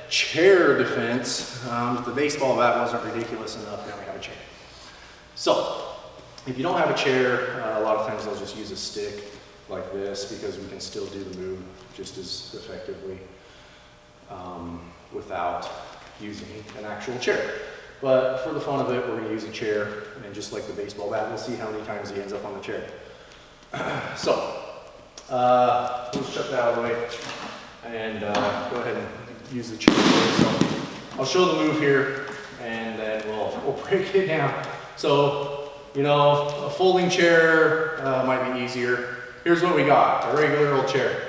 chair defense, the baseball bat wasn't ridiculous enough, now we have a chair. So, if you don't have a chair, a lot of times they'll just use a stick like this because we can still do the move just as effectively without using an actual chair. But for the fun of it, we're going to use a chair, and just like the baseball bat, we'll see how many times he ends up on the chair. So, let's shut that out of the way and go ahead and use the chair. So, I'll show the move here, and then we'll break it down. So, you know, a folding chair might be easier. Here's what we got, a regular old chair.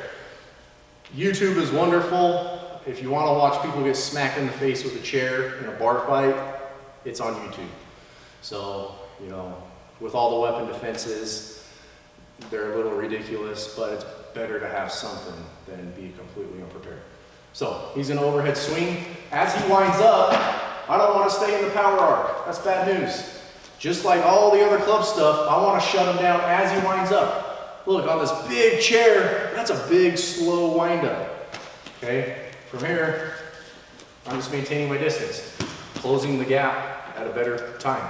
YouTube is wonderful. If you want to watch people get smacked in the face with a chair in a bar fight, it's on YouTube. So, you know, with all the weapon defenses, they're a little ridiculous, but it's better to have something than be completely unprepared. So, he's gonna overhead swing. As he winds up, I don't want to stay in the power arc. That's bad news. Just like all the other club stuff, I want to shut him down as he winds up. Look, on this big chair, that's a big, slow wind up. Okay? From here, I'm just maintaining my distance, closing the gap at a better time.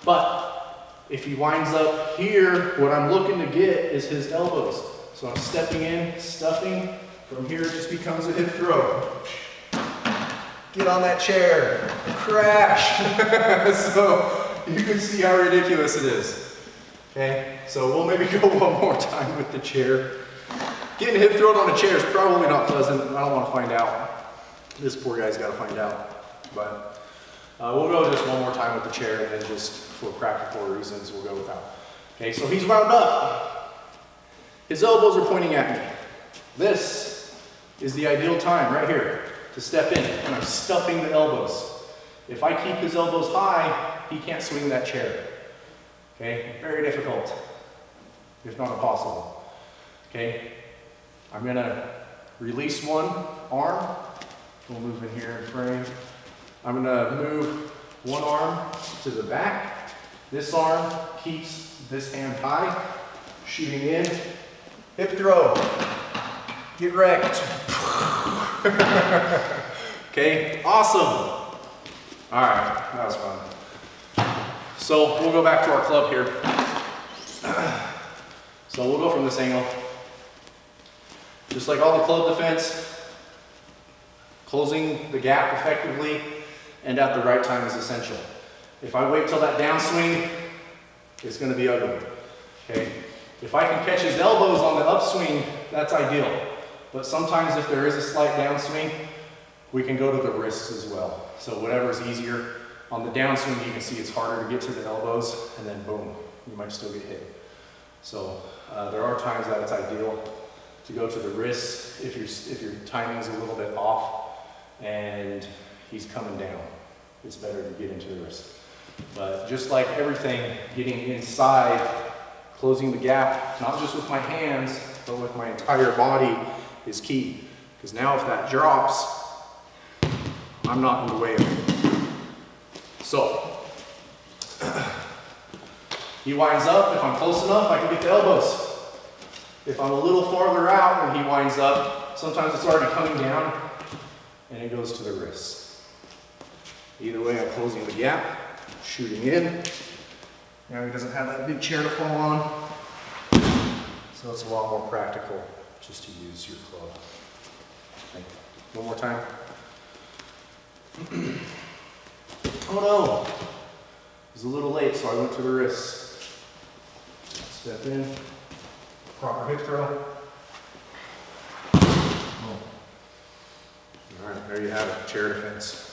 But if he winds up here, what I'm looking to get is his elbows. So I'm stepping in, stuffing. From here, it just becomes a hip throw. Get on that chair, crash. So you can see how ridiculous it is. Okay, so we'll maybe go one more time with the chair. Getting hip thrown on a chair is probably not pleasant. I don't want to find out. This poor guy's got to find out. But we'll go just one more time with the chair, and then just for practical reasons, we'll go without. Okay, so he's wound up. His elbows are pointing at me. This is the ideal time right here to step in, and I'm stuffing the elbows. If I keep his elbows high, he can't swing that chair. Okay, very difficult, if not impossible. Okay, I'm gonna release one arm. We'll move in here in frame. I'm gonna move one arm to the back. This arm keeps this hand high, shooting in. Hip throw. Get wrecked. Okay, awesome. All right, that was fun. So we'll go back to our club here. So we'll go from this angle. Just like all the club defense, closing the gap effectively and at the right time is essential. If I wait till that downswing, it's going to be ugly. Okay? If I can catch his elbows on the upswing, that's ideal. But sometimes if there is a slight downswing, we can go to the wrists as well. So whatever's easier. On the downswing, you can see it's harder to get to the elbows, and then boom, you might still get hit. So there are times that it's ideal to go to the wrists if your timing's a little bit off and he's coming down. It's better to get into the wrist. But just like everything, getting inside, closing the gap, not just with my hands, but with my entire body is key. Because now if that drops, I'm not in the way of it. So, he winds up. If I'm close enough, I can get the elbows. If I'm a little farther out when he winds up, sometimes it's already coming down and it goes to the wrists. Either way, I'm closing the gap, shooting in. Now he doesn't have that big chair to fall on, so it's a lot more practical just to use your club. Okay. One more time. Oh no, it was a little late, so I went to the wrists. Step in, proper hip throw. Oh. All right, there you have it, chair defense.